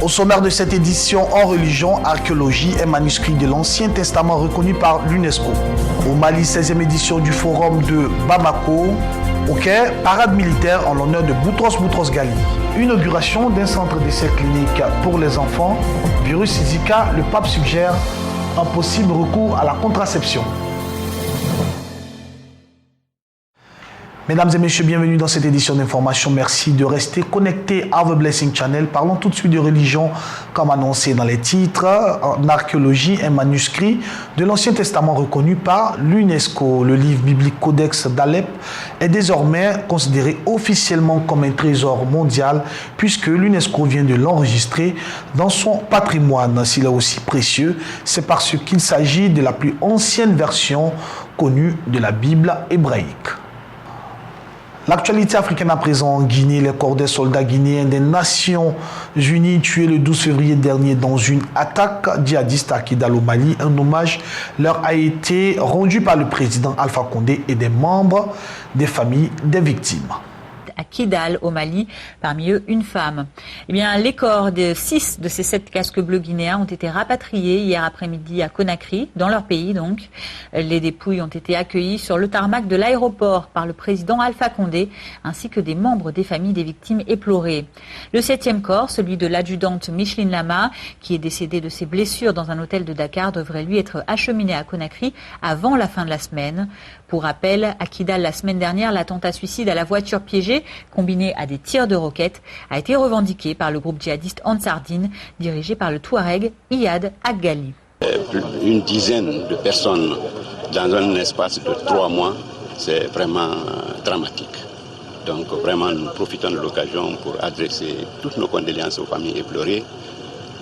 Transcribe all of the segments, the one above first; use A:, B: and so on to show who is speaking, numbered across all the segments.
A: Au sommaire de cette édition en religion, archéologie et manuscrits de l'Ancien Testament reconnus par l'UNESCO. Au Mali, 16e édition du forum de Bamako. Au Caire, parade militaire en l'honneur de Boutros Ghali. Inauguration d'un centre d'essai clinique pour les enfants. Virus Zika, le pape suggère un possible recours à la contraception. Mesdames et messieurs, bienvenue dans cette édition d'information. Merci de rester connectés à The Blessing Channel. Parlons tout de suite de religion, comme annoncé dans les titres. En archéologie, un manuscrit de l'Ancien Testament reconnu par l'UNESCO. Le livre biblique Codex d'Alep est désormais considéré officiellement comme un trésor mondial puisque l'UNESCO vient de l'enregistrer dans son patrimoine. S'il est aussi précieux, c'est parce qu'il s'agit de la plus ancienne version connue de la Bible hébraïque. L'actualité africaine à présent en Guinée, les corps des soldats guinéens des Nations Unies tués le 12 février dernier dans une attaque djihadiste à Kidal au Mali. Un hommage leur a été rendu par le président Alpha Condé et des membres des familles des victimes.
B: À Kidal, au Mali, parmi eux une femme. Eh bien, les corps de 6 de ces 7 casques bleus guinéens ont été rapatriés hier après-midi à Conakry, dans leur pays donc. Les dépouilles ont été accueillies sur le tarmac de l'aéroport par le président Alpha Condé, ainsi que des membres des familles des victimes éplorées. Le 7e corps, celui de l'adjudante Micheline Lama, qui est décédée de ses blessures dans un hôtel de Dakar, devrait lui être acheminé à Conakry avant la fin de la semaine. Pour rappel, à Kidal, la semaine dernière, l'attentat suicide à la voiture piégée, combiné à des tirs de roquettes, a été revendiqué par le groupe djihadiste Ansardine, dirigé par le Touareg Iyad Aggali.
C: Une dizaine de personnes dans un espace de 3 mois, c'est vraiment dramatique. Donc vraiment, nous profitons de l'occasion pour adresser toutes nos condoléances aux familles éplorées,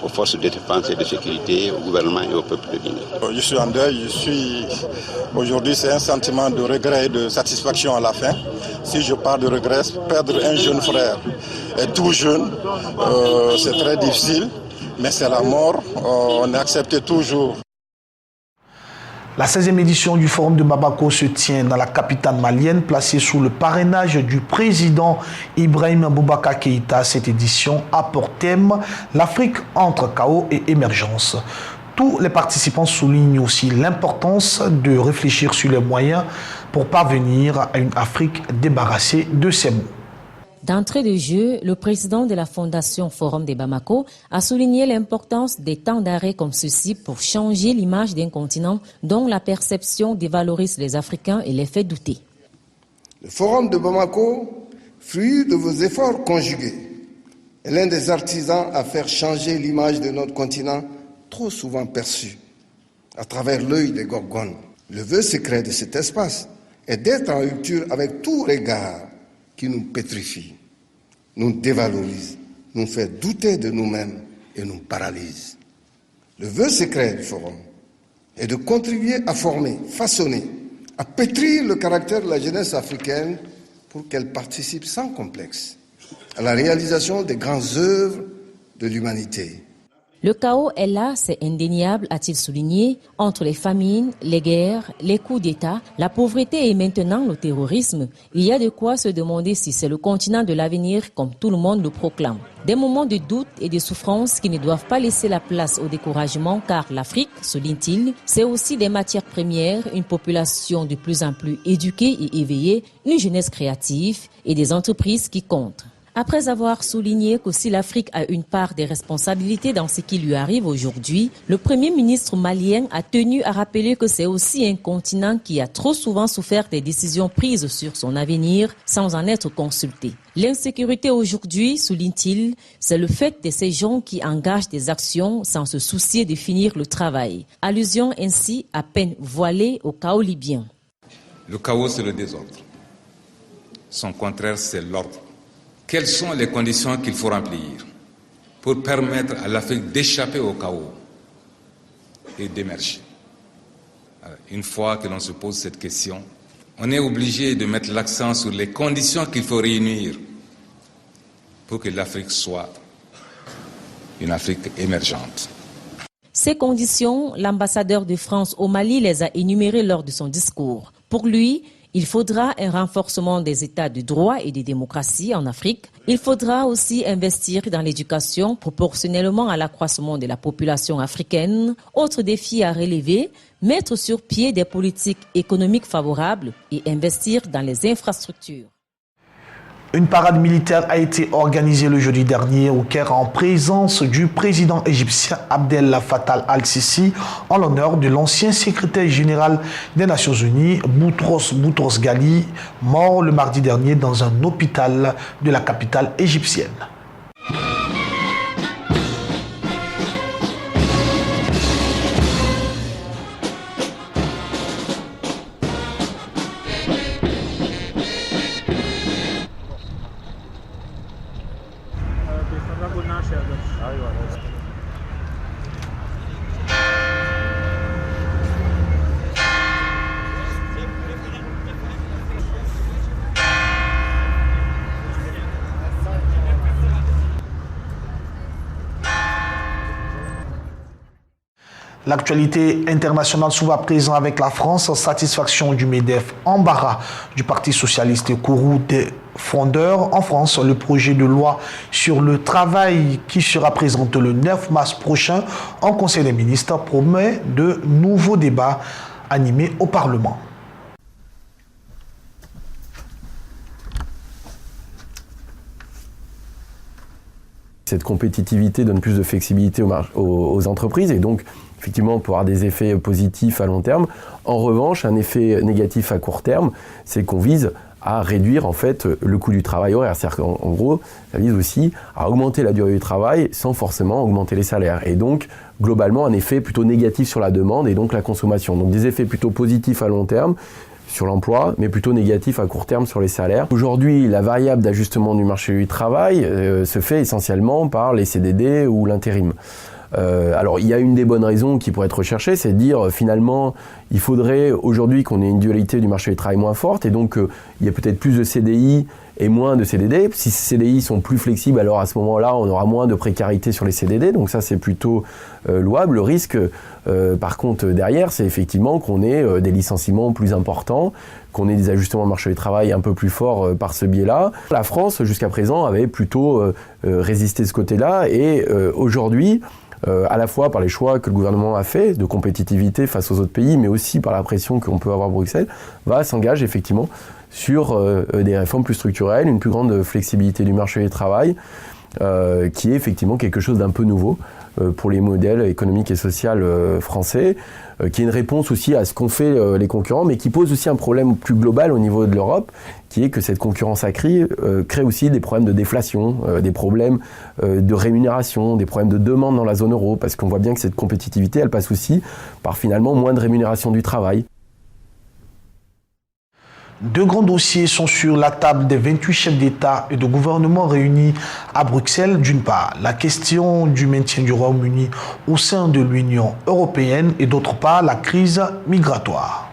C: aux forces de défense et de sécurité, au gouvernement et au peuple de Guinée.
D: Je suis en deuil, aujourd'hui c'est un sentiment de regret et de satisfaction à la fin. Si je parle de regret, perdre un jeune frère et tout jeune, c'est très difficile, mais c'est la mort, on est accepté toujours.
A: La 16e édition du Forum de Bamako se tient dans la capitale malienne, placée sous le parrainage du président Ibrahim Boubacar Keïta. Cette édition a pour thème l'Afrique entre chaos et émergence. Tous les participants soulignent aussi l'importance de réfléchir sur les moyens pour parvenir à une Afrique débarrassée de ses maux.
E: D'entrée de jeu, le président de la Fondation Forum de Bamako a souligné l'importance des temps d'arrêt comme ceci pour changer l'image d'un continent dont la perception dévalorise les Africains et les fait douter.
F: Le Forum de Bamako, fruit de vos efforts conjugués, est l'un des artisans à faire changer l'image de notre continent trop souvent perçue à travers l'œil des Gorgones. Le vœu secret de cet espace est d'être en rupture avec tout regard qui nous pétrifie, nous dévalorise, nous fait douter de nous-mêmes et nous paralyse. Le vœu secret du Forum est de contribuer à former, façonner, à pétrir le caractère de la jeunesse africaine pour qu'elle participe sans complexe à la réalisation des grandes œuvres de l'humanité.
E: Le chaos est là, c'est indéniable, a-t-il souligné, entre les famines, les guerres, les coups d'État, la pauvreté et maintenant le terrorisme. Il y a de quoi se demander si c'est le continent de l'avenir comme tout le monde le proclame. Des moments de doute et de souffrance qui ne doivent pas laisser la place au découragement car l'Afrique, souligne-t-il, c'est aussi des matières premières, une population de plus en plus éduquée et éveillée, une jeunesse créative et des entreprises qui comptent. Après avoir souligné qu'aussi l'Afrique a une part des responsabilités dans ce qui lui arrive aujourd'hui, le Premier ministre malien a tenu à rappeler que c'est aussi un continent qui a trop souvent souffert des décisions prises sur son avenir sans en être consulté. L'insécurité aujourd'hui, souligne-t-il, c'est le fait de ces gens qui engagent des actions sans se soucier de finir le travail. Allusion ainsi à peine voilée au chaos libyen.
G: Le chaos, c'est le désordre. Son contraire, c'est l'ordre. Quelles sont les conditions qu'il faut remplir pour permettre à l'Afrique d'échapper au chaos et d'émerger? Une fois que l'on se pose cette question, on est obligé de mettre l'accent sur les conditions qu'il faut réunir pour que l'Afrique soit une Afrique émergente.
E: Ces conditions, l'ambassadeur de France au Mali les a énumérées lors de son discours. Pour lui, Il faudra un renforcement des États de droit et de démocratie en Afrique. Il faudra aussi investir dans l'éducation proportionnellement à l'accroissement de la population africaine. Autre défi à relever, mettre sur pied des politiques économiques favorables et investir dans les infrastructures.
A: Une parade militaire a été organisée le jeudi dernier au Caire en présence du président égyptien Abdel Fattah al-Sisi en l'honneur de l'ancien secrétaire général des Nations Unies, Boutros Ghali, mort le mardi dernier dans un hôpital de la capitale égyptienne. L'actualité internationale s'ouvre à présent avec la France. Satisfaction du MEDEF, embarras du Parti socialiste et courroux des fondeurs. En France, le projet de loi sur le travail qui sera présenté le 9 mars prochain en Conseil des ministres promet de nouveaux débats animés au Parlement.
H: Cette compétitivité donne plus de flexibilité aux entreprises et donc effectivement pour avoir des effets positifs à long terme. En revanche, un effet négatif à court terme, c'est qu'on vise à réduire en fait le coût du travail horaire. C'est-à-dire qu'en gros, ça vise aussi à augmenter la durée du travail sans forcément augmenter les salaires. Et donc, globalement, un effet plutôt négatif sur la demande et donc la consommation. Donc des effets plutôt positifs à long terme sur l'emploi, mais plutôt négatif à court terme sur les salaires. Aujourd'hui, la variable d'ajustement du marché du travail se fait essentiellement par les CDD ou l'intérim. Alors, il y a une des bonnes raisons qui pourrait être recherchée, c'est de dire finalement, il faudrait aujourd'hui qu'on ait une dualité du marché du travail moins forte et donc il y a peut-être plus de CDI et moins de CDD. Si ces CDI sont plus flexibles, alors à ce moment-là, on aura moins de précarité sur les CDD, donc ça c'est plutôt louable. Le risque, par contre, derrière, c'est effectivement qu'on ait des licenciements plus importants, qu'on ait des ajustements au marché du travail un peu plus forts par ce biais-là. La France, jusqu'à présent, avait plutôt résisté de ce côté-là et aujourd'hui, à la fois par les choix que le gouvernement a fait de compétitivité face aux autres pays, mais aussi par la pression qu'on peut avoir à Bruxelles, s'engage effectivement sur des réformes plus structurelles, une plus grande flexibilité du marché du travail, qui est effectivement quelque chose d'un peu nouveau pour les modèles économiques et sociaux français, qui est une réponse aussi à ce qu'ont fait les concurrents, mais qui pose aussi un problème plus global au niveau de l'Europe, qui est que cette concurrence accrue crée aussi des problèmes de déflation, des problèmes de rémunération, des problèmes de demande dans la zone euro, parce qu'on voit bien que cette compétitivité, elle passe aussi par finalement moins de rémunération du travail.
A: Deux grands dossiers sont sur la table des 28 chefs d'État et de gouvernement réunis à Bruxelles. D'une part, la question du maintien du Royaume-Uni au sein de l'Union européenne et d'autre part, la crise migratoire.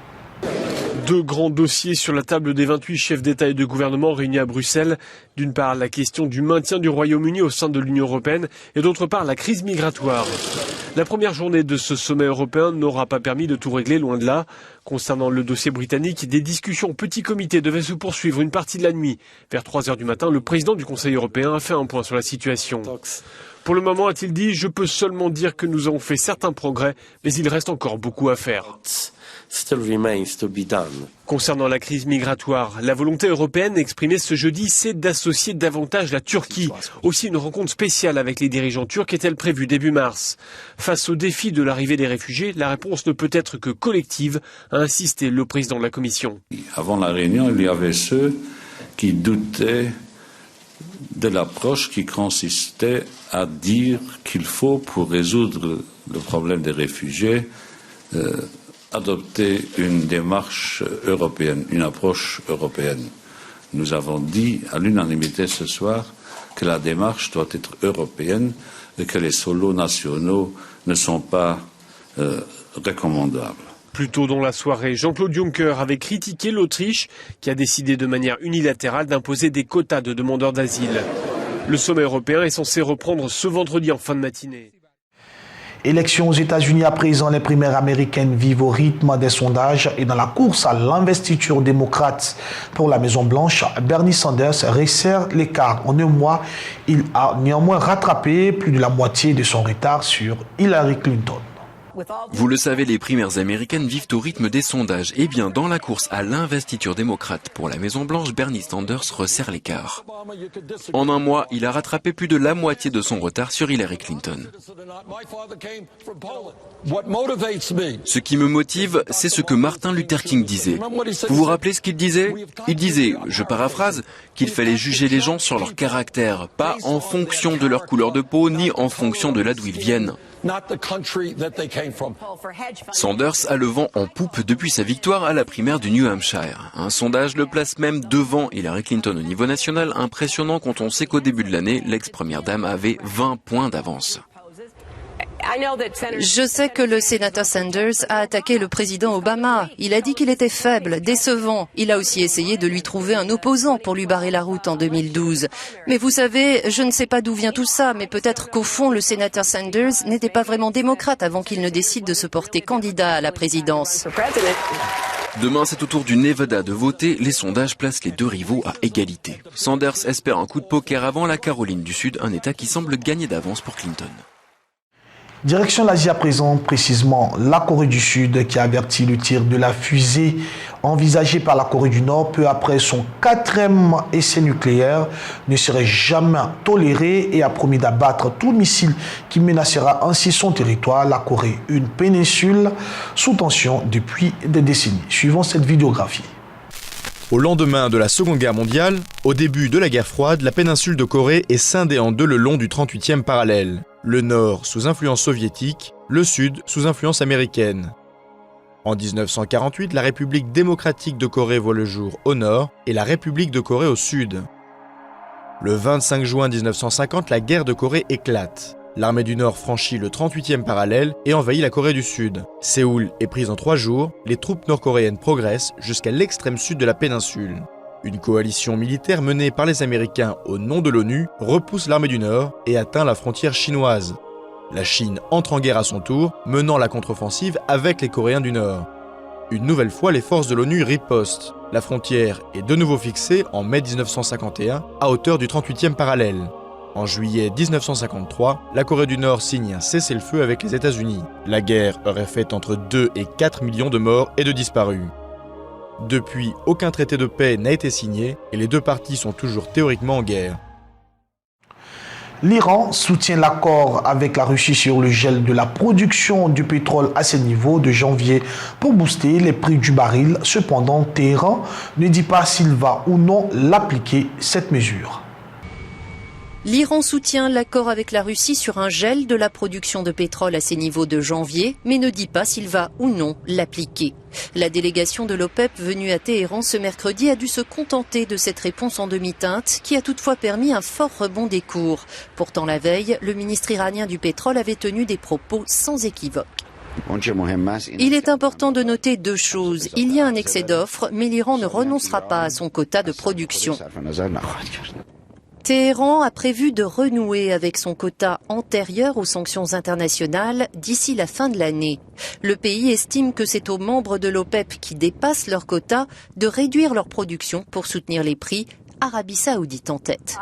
I: Deux grands dossiers sur la table des 28 chefs d'État et de gouvernement réunis à Bruxelles. D'une part, la question du maintien du Royaume-Uni au sein de l'Union européenne et d'autre part, la crise migratoire. La première journée de ce sommet européen n'aura pas permis de tout régler, loin de là. Concernant le dossier britannique, des discussions petit comité devaient se poursuivre une partie de la nuit. Vers 3h du matin, le président du Conseil européen a fait un point sur la situation. Pour le moment, a-t-il dit, je peux seulement dire que nous avons fait certains progrès, mais il reste encore beaucoup à faire. Concernant la crise migratoire, la volonté européenne exprimée ce jeudi, c'est d'associer davantage la Turquie. Aussi, une rencontre spéciale avec les dirigeants turcs est-elle prévue début mars. Face au défi de l'arrivée des réfugiés, la réponse ne peut être que collective, a insisté le président de la Commission.
J: Avant la réunion, il y avait ceux qui doutaient de l'approche qui consistait à dire qu'il faut, pour résoudre le problème des réfugiés, adopter une démarche européenne, une approche européenne. Nous avons dit à l'unanimité ce soir que la démarche doit être européenne et que les solos nationaux ne sont pas recommandables.
I: Plus tôt dans la soirée, Jean-Claude Juncker avait critiqué l'Autriche qui a décidé de manière unilatérale d'imposer des quotas de demandeurs d'asile. Le sommet européen est censé reprendre ce vendredi en fin de matinée.
A: Élections aux États-Unis à présent, les primaires américaines vivent au rythme des sondages et dans la course à l'investiture démocrate pour la Maison-Blanche, Bernie Sanders resserre l'écart. En un mois, il a néanmoins rattrapé plus de la moitié de son retard sur Hillary Clinton.
K: Vous le savez, les primaires américaines vivent au rythme des sondages. Eh bien, dans la course à l'investiture démocrate pour la Maison-Blanche, Bernie Sanders resserre l'écart. En un mois, il a rattrapé plus de la moitié de son retard sur Hillary Clinton. Ce qui me motive, c'est ce que Martin Luther King disait. Vous vous rappelez ce qu'il disait? Il disait, je paraphrase, qu'il fallait juger les gens sur leur caractère, pas en fonction de leur couleur de peau, ni en fonction de là d'où ils viennent. Sanders a le vent en poupe depuis sa victoire à la primaire du New Hampshire. Un sondage le place même devant Hillary Clinton au niveau national, impressionnant quand on sait qu'au début de l'année, l'ex-première dame avait 20 points d'avance.
L: Je sais que le sénateur Sanders a attaqué le président Obama. Il a dit qu'il était faible, décevant. Il a aussi essayé de lui trouver un opposant pour lui barrer la route en 2012. Mais vous savez, je ne sais pas d'où vient tout ça, mais peut-être qu'au fond, le sénateur Sanders n'était pas vraiment démocrate avant qu'il ne décide de se porter candidat à la présidence.
K: Demain, c'est au tour du Nevada de voter. Les sondages placent les deux rivaux à égalité. Sanders espère un coup de poker avant la Caroline du Sud, un État qui semble gagner d'avance pour Clinton.
A: Direction l'Asie à présent, précisément la Corée du Sud qui a averti le tir de la fusée envisagée par la Corée du Nord peu après son 4e essai nucléaire ne serait jamais toléré et a promis d'abattre tout missile qui menacera ainsi son territoire, la Corée, une péninsule sous tension depuis des décennies. Suivons cette vidéographie.
M: Au lendemain de la Seconde Guerre mondiale, au début de la guerre froide, la péninsule de Corée est scindée en deux le long du 38e parallèle. Le nord sous influence soviétique, le sud sous influence américaine. En 1948, la République démocratique de Corée voit le jour au nord et la République de Corée au sud. Le 25 juin 1950, la guerre de Corée éclate. L'armée du Nord franchit le 38e parallèle et envahit la Corée du Sud. Séoul est prise en 3 jours, les troupes nord-coréennes progressent jusqu'à l'extrême sud de la péninsule. Une coalition militaire menée par les Américains au nom de l'ONU repousse l'armée du Nord et atteint la frontière chinoise. La Chine entre en guerre à son tour, menant la contre-offensive avec les Coréens du Nord. Une nouvelle fois, les forces de l'ONU ripostent. La frontière est de nouveau fixée en mai 1951 à hauteur du 38e parallèle. En juillet 1953, la Corée du Nord signe un cessez-le-feu avec les États-Unis. La guerre aurait fait entre 2 et 4 millions de morts et de disparus. Depuis, aucun traité de paix n'a été signé et les deux parties sont toujours théoriquement en guerre.
A: L'Iran soutient l'accord avec la Russie sur le gel de la production du pétrole à ces niveaux de janvier pour booster les prix du baril. Cependant, Téhéran ne dit pas s'il va ou non l'appliquer, cette mesure.
L: L'Iran soutient l'accord avec la Russie sur un gel de la production de pétrole à ces niveaux de janvier, mais ne dit pas s'il va ou non l'appliquer. La délégation de l'OPEP venue à Téhéran ce mercredi a dû se contenter de cette réponse en demi-teinte, qui a toutefois permis un fort rebond des cours. Pourtant la veille, le ministre iranien du pétrole avait tenu des propos sans équivoque. Il est important de noter 2 choses. Il y a un excès d'offres, mais l'Iran ne renoncera pas à son quota de production. Téhéran a prévu de renouer avec son quota antérieur aux sanctions internationales d'ici la fin de l'année. Le pays estime que c'est aux membres de l'OPEP qui dépassent leur quota de réduire leur production pour soutenir les prix, Arabie Saoudite en tête.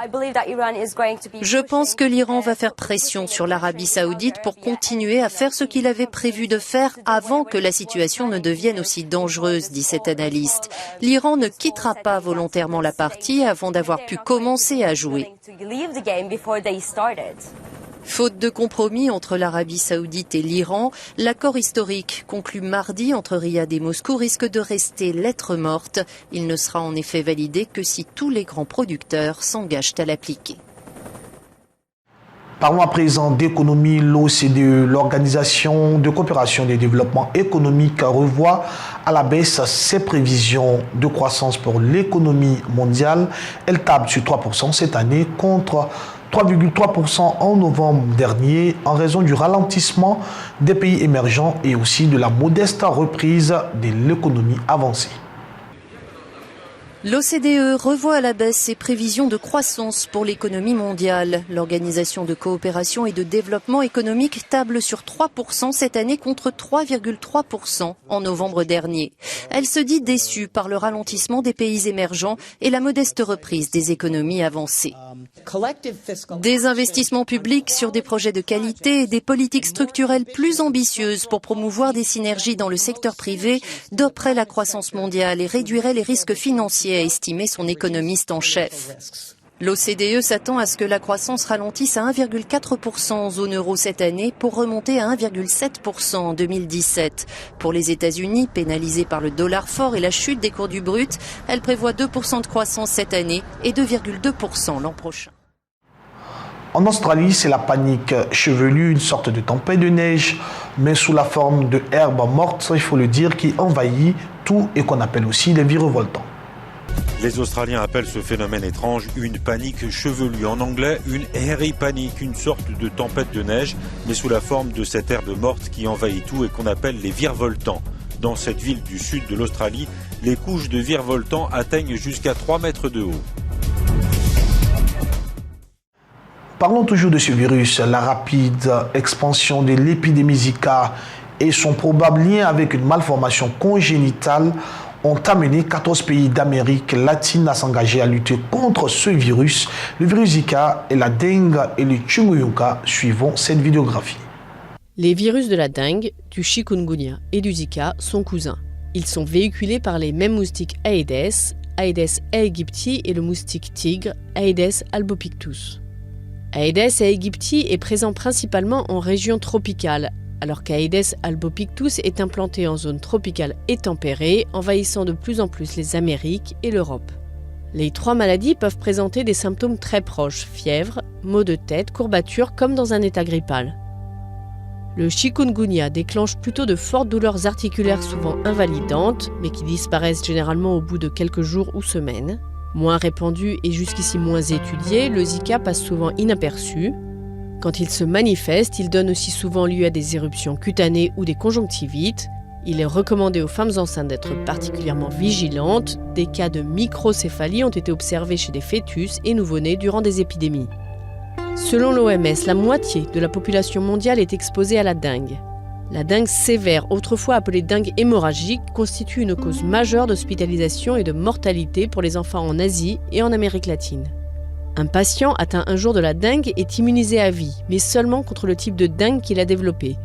L: Je pense que l'Iran va faire pression sur l'Arabie Saoudite pour continuer à faire ce qu'il avait prévu de faire avant que la situation ne devienne aussi dangereuse, dit cet analyste. L'Iran ne quittera pas volontairement la partie avant d'avoir pu commencer à jouer. Faute de compromis entre l'Arabie Saoudite et l'Iran, l'accord historique conclu mardi entre Riyad et Moscou risque de rester lettre morte. Il ne sera en effet validé que si tous les grands producteurs s'engagent à l'appliquer.
A: Parlons à présent d'économie. L'OCDE, l'Organisation de coopération et de développement économique, revoit à la baisse ses prévisions de croissance pour l'économie mondiale. Elle table sur 3% cette année contre 3,3% en novembre dernier en raison du ralentissement des pays émergents et aussi de la modeste reprise de l'économie avancée.
L: L'OCDE revoit à la baisse ses prévisions de croissance pour l'économie mondiale. L'Organisation de coopération et de développement économique table sur 3% cette année contre 3,3% en novembre dernier. Elle se dit déçue par le ralentissement des pays émergents et la modeste reprise des économies avancées. Des investissements publics sur des projets de qualité et des politiques structurelles plus ambitieuses pour promouvoir des synergies dans le secteur privé doperaient la croissance mondiale et réduiraient les risques financiers, a estimé son économiste en chef. L'OCDE s'attend à ce que la croissance ralentisse à 1,4% en zone euro cette année pour remonter à 1,7% en 2017. Pour les États-Unis, pénalisés par le dollar fort et la chute des cours du brut, elle prévoit 2% de croissance cette année et 2,2% l'an prochain.
A: En Australie, c'est la panique chevelue, une sorte de tempête de neige, mais sous la forme de herbes mortes, il faut le dire, qui envahit tout et qu'on appelle aussi des virevoltants.
N: Les Australiens appellent ce phénomène étrange une panique chevelue. En anglais, une hairy panic, une sorte de tempête de neige, mais sous la forme de cette herbe morte qui envahit tout et qu'on appelle les virevoltants. Dans cette ville du sud de l'Australie, les couches de virevoltants atteignent jusqu'à 3 mètres de haut.
A: Parlons toujours de ce virus. La rapide expansion de l'épidémie Zika et son probable lien avec une malformation congénitale ont amené 14 pays d'Amérique latine à s'engager à lutter contre ce virus, le virus Zika et la dengue et le chikungunya. Suivons cette vidéographie.
O: Les virus de la dengue, du chikungunya et du Zika sont cousins. Ils sont véhiculés par les mêmes moustiques Aedes, Aedes aegypti et le moustique tigre, Aedes albopictus. Aedes aegypti est présent principalement en région tropicale, alors qu'Aedes albopictus est implanté en zone tropicale et tempérée, envahissant de plus en plus les Amériques et l'Europe. Les trois maladies peuvent présenter des symptômes très proches, fièvre, maux de tête, courbatures, comme dans un état grippal. Le chikungunya déclenche plutôt de fortes douleurs articulaires souvent invalidantes, mais qui disparaissent généralement au bout de quelques jours ou semaines. Moins répandu et jusqu'ici moins étudié, le Zika passe souvent inaperçu. Quand il se manifeste, il donne aussi souvent lieu à des éruptions cutanées ou des conjonctivites. Il est recommandé aux femmes enceintes d'être particulièrement vigilantes. Des cas de microcéphalie ont été observés chez des fœtus et nouveau-nés durant des épidémies. Selon l'OMS, la moitié de la population mondiale est exposée à la dengue. La dengue sévère, autrefois appelée dengue hémorragique, constitue une cause majeure d'hospitalisation et de mortalité pour les enfants en Asie et en Amérique latine. Un patient atteint un jour de la dengue est immunisé à vie, mais seulement contre le type de dengue qu'il a développé.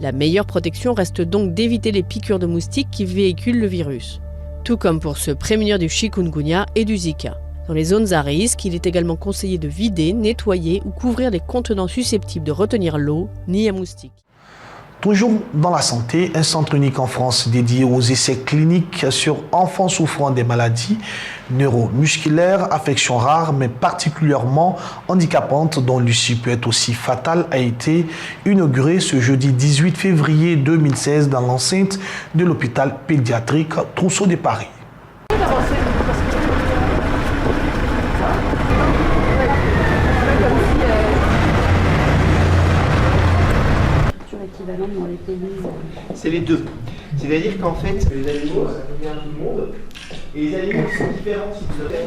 O: La meilleure protection reste donc d'éviter les piqûres de moustiques qui véhiculent le virus. Tout comme pour se prémunir du chikungunya et du Zika. Dans les zones à risque, il est également conseillé de vider, nettoyer ou couvrir les contenants susceptibles de retenir l'eau, ni à moustiques.
A: Toujours dans la santé, un centre unique en France dédié aux essais cliniques sur enfants souffrant des maladies neuromusculaires, affections rares mais particulièrement handicapantes dont l'issue peut être aussi fatale a été inauguré ce jeudi 18 février 2016 dans l'enceinte de l'hôpital pédiatrique Trousseau de Paris.
P: C'est les deux. C'est-à-dire qu'en fait, les animaux viennent du monde et les animaux sont différents si vous avez.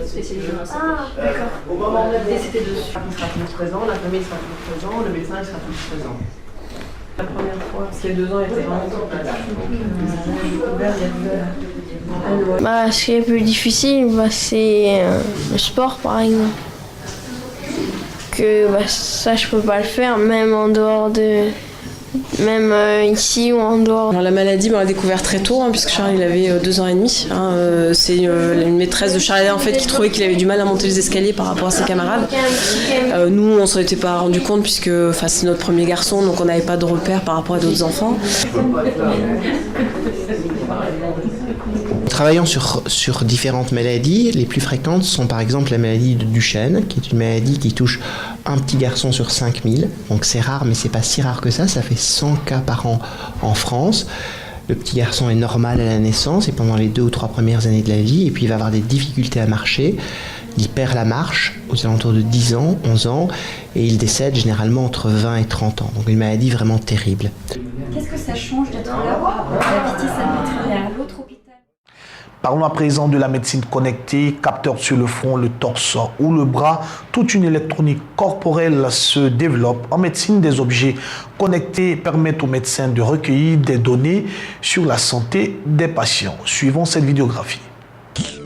Q: Ah, d'accord.
P: Au moment où on a décidé dessus, il sera plus présent, la famille sera plus présent, le médecin il sera plus présent. La première fois, ces 2 ans étaient vraiment
Q: ce qui est plus difficile, c'est le sport par exemple. Que ça je peux pas le faire, même en dehors de. Même ici ou en dehors.
R: Alors, la maladie, on l'a découvert très tôt, puisque Charles il avait 2 ans et demi. C'est une maîtresse de Charles en fait, qui trouvait qu'il avait du mal à monter les escaliers par rapport à ses camarades. Nous, on s'en était pas rendu compte, puisque c'est notre premier garçon, donc on n'avait pas de repères par rapport à d'autres enfants.
P: Travaillant sur différentes maladies, les plus fréquentes sont par exemple la maladie de Duchenne, qui est une maladie qui touche un petit garçon sur 5000. Donc c'est rare, mais c'est pas si rare que ça fait 100 cas par an en France. Le petit garçon est normal à la naissance et pendant les 2 ou 3 premières années de la vie, et puis il va avoir des difficultés à marcher. Il perd la marche aux alentours de 10 ans, 11 ans, et il décède généralement entre 20 et 30 ans. Donc une maladie vraiment terrible.
S: Qu'est-ce que ça change d'être là, d'habiter sa maîtresse à l'autre hôpital ?
A: Parlons à présent de la médecine connectée, capteur sur le front, le torse ou le bras. Toute une électronique corporelle se développe. En médecine, des objets connectés permettent aux médecins de recueillir des données sur la santé des patients. Suivons cette vidéographie.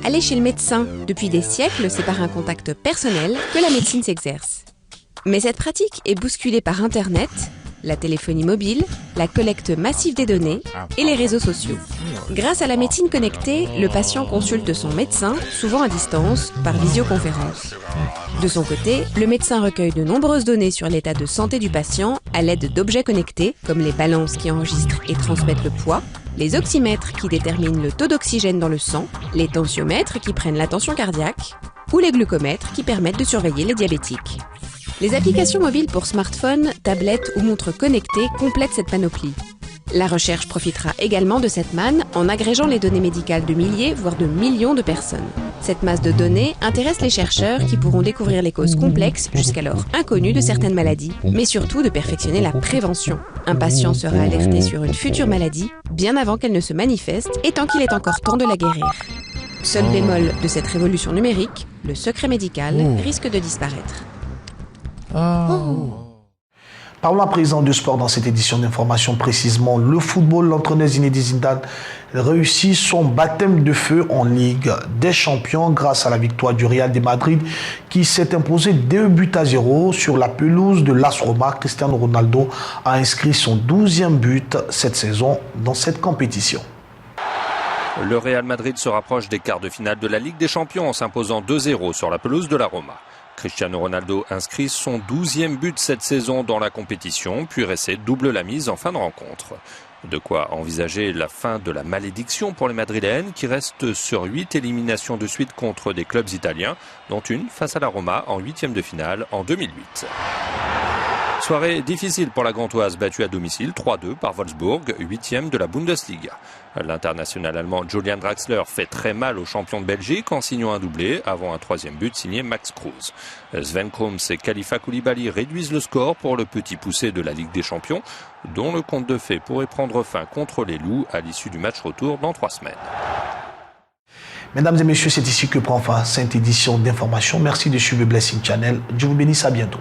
S: Aller chez le médecin, depuis des siècles, c'est par un contact personnel que la médecine s'exerce. Mais cette pratique est bousculée par Internet, la téléphonie mobile, la collecte massive des données et les réseaux sociaux. Grâce à la médecine connectée, le patient consulte son médecin, souvent à distance, par visioconférence. De son côté, le médecin recueille de nombreuses données sur l'état de santé du patient à l'aide d'objets connectés, comme les balances qui enregistrent et transmettent le poids, les oxymètres qui déterminent le taux d'oxygène dans le sang, les tensiomètres qui prennent la tension cardiaque, ou les glucomètres qui permettent de surveiller les diabétiques. Les applications mobiles pour smartphones, tablettes ou montres connectées complètent cette panoplie. La recherche profitera également de cette manne en agrégeant les données médicales de milliers, voire de millions de personnes. Cette masse de données intéresse les chercheurs qui pourront découvrir les causes complexes, jusqu'alors inconnues de certaines maladies, mais surtout de perfectionner la prévention. Un patient sera alerté sur une future maladie bien avant qu'elle ne se manifeste et tant qu'il est encore temps de la guérir. Seul bémol de cette révolution numérique, le secret médical risque de disparaître.
A: Parlons à présent de sport dans cette édition d'information, précisément le football. L'entraîneur Zinedine Zidane réussit son baptême de feu en Ligue des Champions grâce à la victoire du Real de Madrid qui s'est imposé 2-0 sur la pelouse de l'AS Roma. Cristiano Ronaldo a inscrit son 12e but cette saison dans cette compétition.
T: Le Real Madrid se rapproche des quarts de finale de la Ligue des Champions en s'imposant 2-0 sur la pelouse de la Roma. Cristiano Ronaldo inscrit son 12e but cette saison dans la compétition, puis Ressé double la mise en fin de rencontre. De quoi envisager la fin de la malédiction pour les Madrilènes qui restent sur 8 éliminations de suite contre des clubs italiens, dont une face à la Roma en 8e de finale en 2008. Soirée difficile pour la Gantoise battue à domicile 3-2 par Wolfsburg, 8e de la Bundesliga. L'international allemand Julian Draxler fait très mal aux champions de Belgique en signant un doublé avant un 3e but signé Max Kruse. Sven Kroms et Khalifa Koulibaly réduisent le score pour le petit poussé de la Ligue des Champions, dont le conte de fées pourrait prendre fin contre les Loups à l'issue du match retour dans 3 semaines.
A: Mesdames et messieurs, c'est ici que prend fin cette édition d'information. Merci de suivre Blessing Channel. Dieu vous bénisse, à bientôt.